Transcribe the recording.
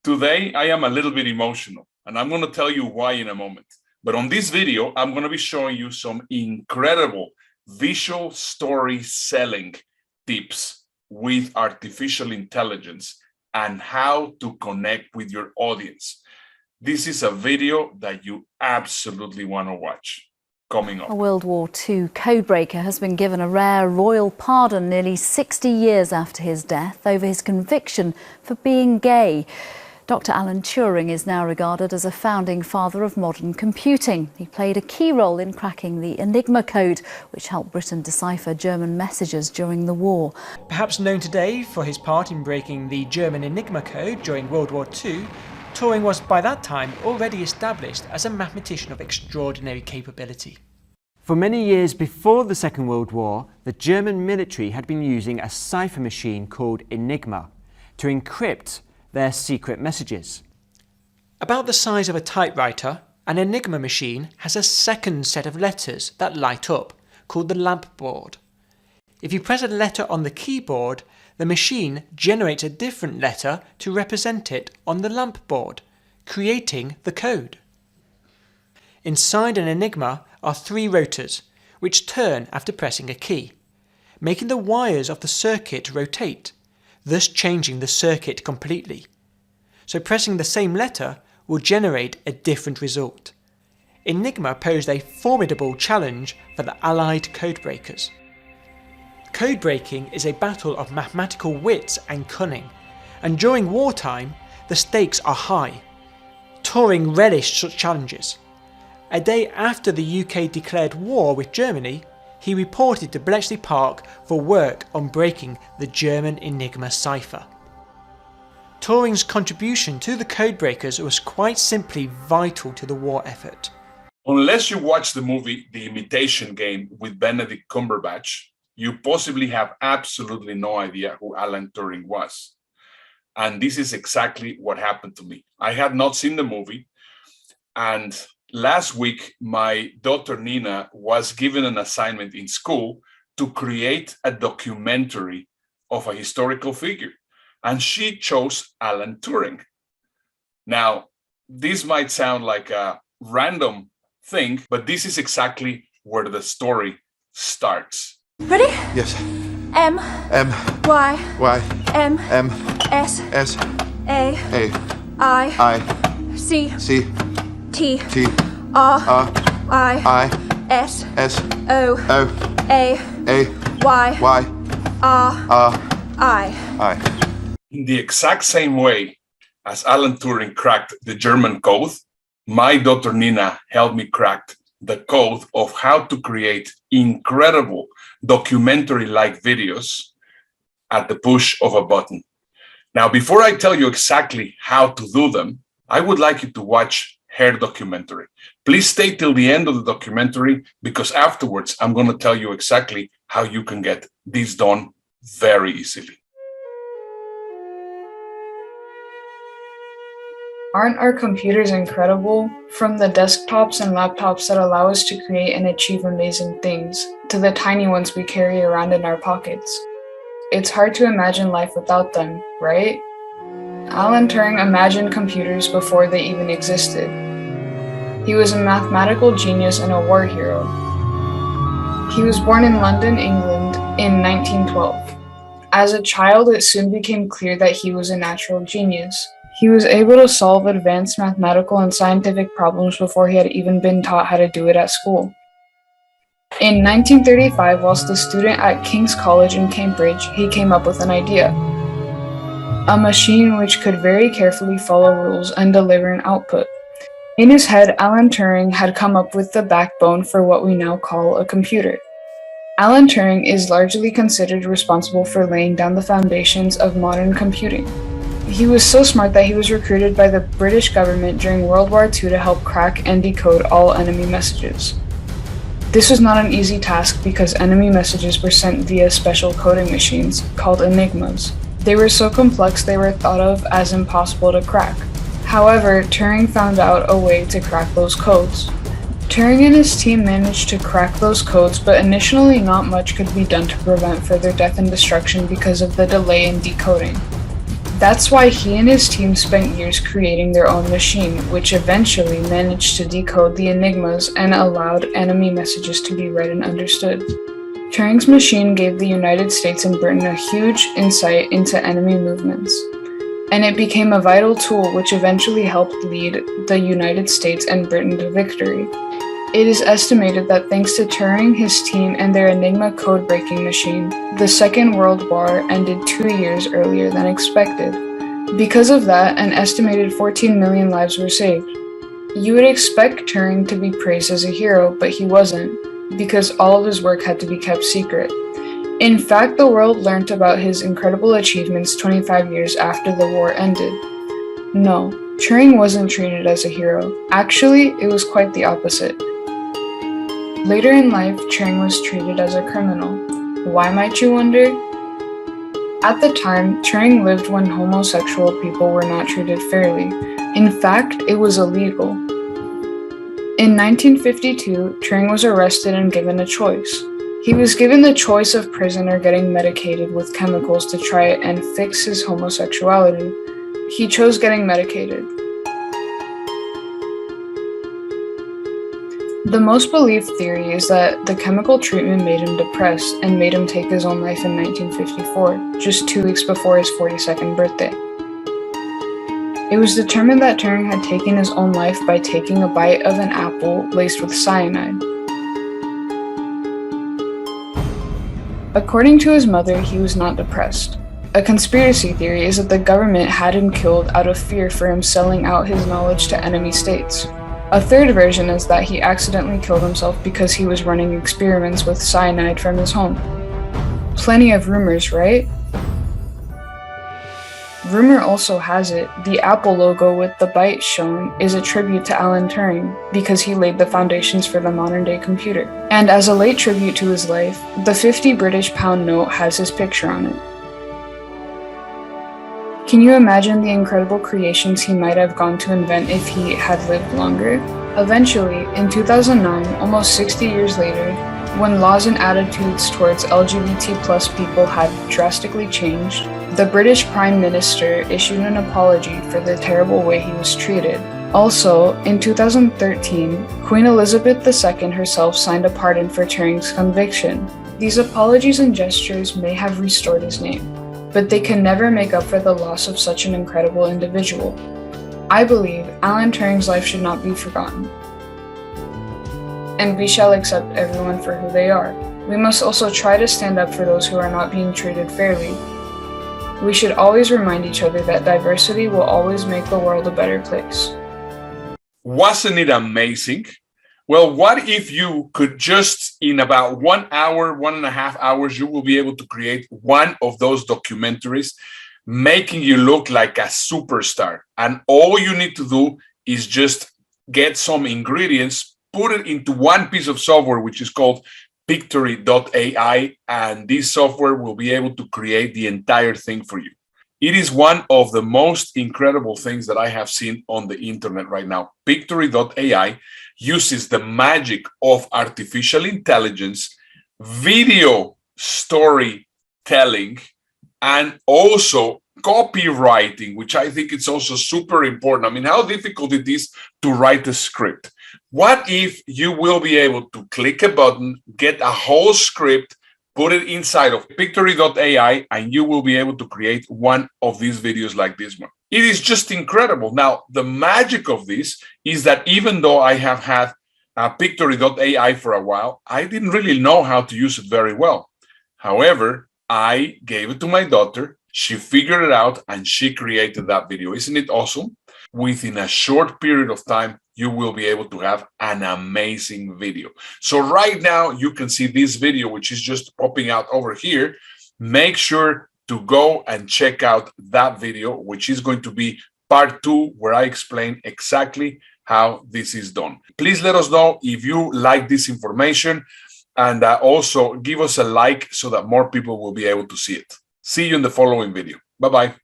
Today, I am a little bit emotional, and I'm going to tell you why in a moment. But on this video, I'm going to be showing you some incredible visual storytelling tips with artificial intelligence and how to connect with your audience. This is a video that you absolutely want to watch. Coming up. A World War II codebreaker has been given a rare royal pardon nearly 60 years after his death over his conviction for being gay. Dr. Alan Turing is now regarded as a founding father of modern computing. He played a key role in cracking the Enigma code, which helped Britain decipher German messages during the war. Perhaps known today for his part in breaking the German Enigma code during World War II, Turing was by that time already established as a mathematician of extraordinary capability. For many years before the Second World War, the German military had been using a cipher machine called Enigma to encrypt their secret messages. About the size of a typewriter, an Enigma machine has a second set of letters that light up, called the lamp board. If you press a letter on the keyboard, the machine generates a different letter to represent it on the lamp board, creating the code. Inside an Enigma are 3 rotors, which turn after pressing a key, making the wires of the circuit rotate, thus changing the circuit completely. So pressing the same letter will generate a different result. Enigma posed a formidable challenge for the Allied codebreakers. Codebreaking is a battle of mathematical wits and cunning, and during wartime, the stakes are high. Turing relished such challenges. A day after the UK declared war with Germany, he reported to Bletchley Park for work on breaking the German Enigma cipher. Turing's contribution to the codebreakers was quite simply vital to the war effort. Unless you watch the movie The Imitation Game with Benedict Cumberbatch, you possibly have absolutely no idea who Alan Turing was. And this is exactly what happened to me. I had not seen the movie, and last week, my daughter Nina was given an assignment in school to create a documentary of a historical figure, and she chose Alan Turing. Now, this might sound like a random thing, but this is exactly where the story starts. Ready? Yes. M Y Y M M S S A A I I C C T T R R I I S S O O A A Y Y R R I. I. In the exact same way as Alan Turing cracked the German code, my daughter Nina helped me crack the code of how to create incredible documentary-like videos at the push of a button. Now, before I tell you exactly how to do them, I would like you to watch her documentary. Please stay till the end of the documentary, because afterwards I'm going to tell you exactly how you can get this done very easily. Aren't our computers incredible? From the desktops and laptops that allow us to create and achieve amazing things, to the tiny ones we carry around in our pockets. It's hard to imagine life without them, right? Alan Turing imagined computers before they even existed. He was a mathematical genius and a war hero. He was born in London, England in 1912. As a child, it soon became clear that he was a natural genius. He was able to solve advanced mathematical and scientific problems before he had even been taught how to do it at school. In 1935, whilst a student at King's College in Cambridge, he came up with an idea. A machine which could very carefully follow rules and deliver an output. In his head, Alan Turing had come up with the backbone for what we now call a computer. Alan Turing is largely considered responsible for laying down the foundations of modern computing. He was so smart that he was recruited by the British government during World War II to help crack and decode all enemy messages. This was not an easy task because enemy messages were sent via special coding machines called enigmas. They were so complex they were thought of as impossible to crack. However, Turing found out a way to crack those codes. Turing and his team managed to crack those codes, but initially not much could be done to prevent further death and destruction because of the delay in decoding. That's why he and his team spent years creating their own machine, which eventually managed to decode the enigmas and allowed enemy messages to be read and understood. Turing's machine gave the United States and Britain a huge insight into enemy movements, and it became a vital tool which eventually helped lead the United States and Britain to victory. It is estimated that thanks to Turing, his team, and their Enigma code-breaking machine, the Second World War ended 2 years earlier than expected. Because of that, an estimated 14 million lives were saved. You would expect Turing to be praised as a hero, but he wasn't, because all of his work had to be kept secret. In fact, the world learnt about his incredible achievements 25 years after the war ended. No, Turing wasn't treated as a hero. Actually, it was quite the opposite. Later in life, Turing was treated as a criminal. Why, might you wonder? At the time, Turing lived when homosexual people were not treated fairly. In fact, it was illegal. In 1952, Turing was arrested and given a choice. He was given the choice of prison or getting medicated with chemicals to try and fix his homosexuality. He chose getting medicated. The most believed theory is that the chemical treatment made him depressed and made him take his own life in 1954, just 2 weeks before his 42nd birthday. It was determined that Turing had taken his own life by taking a bite of an apple laced with cyanide. According to his mother, he was not depressed. A conspiracy theory is that the government had him killed out of fear for him selling out his knowledge to enemy states. A third version is that he accidentally killed himself because he was running experiments with cyanide from his home. Plenty of rumors, right? Rumor also has it the Apple logo with the bite shown is a tribute to Alan Turing because he laid the foundations for the modern-day computer. And as a late tribute to his life, the 50 British pound note has his picture on it. Can you imagine the incredible creations he might have gone to invent if he had lived longer? Eventually, in 2009, almost 60 years later, when laws and attitudes towards LGBT+ people had drastically changed, the British Prime Minister issued an apology for the terrible way he was treated. Also, in 2013, Queen Elizabeth II herself signed a pardon for Turing's conviction. These apologies and gestures may have restored his name, but they can never make up for the loss of such an incredible individual. I believe Alan Turing's life should not be forgotten, and we shall accept everyone for who they are. We must also try to stand up for those who are not being treated fairly. We should always remind each other that diversity will always make the world a better place. Wasn't it amazing? Well, what if you could just, in about 1 hour, 1.5 hours, you will be able to create one of those documentaries, making you look like a superstar. And all you need to do is just get some ingredients, put it into one piece of software, which is called Pictory.ai, and this software will be able to create the entire thing for you. It is one of the most incredible things that I have seen on the internet right now. Pictory.ai uses the magic of artificial intelligence, video storytelling, and also copywriting, which I think it's also super important. I mean, how difficult it is to write a script. What if you will be able to click a button, get a whole script, put it inside of Pictory.ai, and you will be able to create one of these videos like this one. It is just incredible. Now, the magic of this is that even though I have had Pictory.ai for a while, I didn't really know how to use it very well. However, I gave it to my daughter. She figured it out and she created that video. Isn't it awesome? Within a short period of time, you will be able to have an amazing video. So right now you can see this video, which is just popping out over here. Make sure to go and check out that video, which is going to be part 2, where I explain exactly how this is done. Please let us know if you like this information, and also give us a like so that more people will be able to see it. See you in the following video. Bye-bye.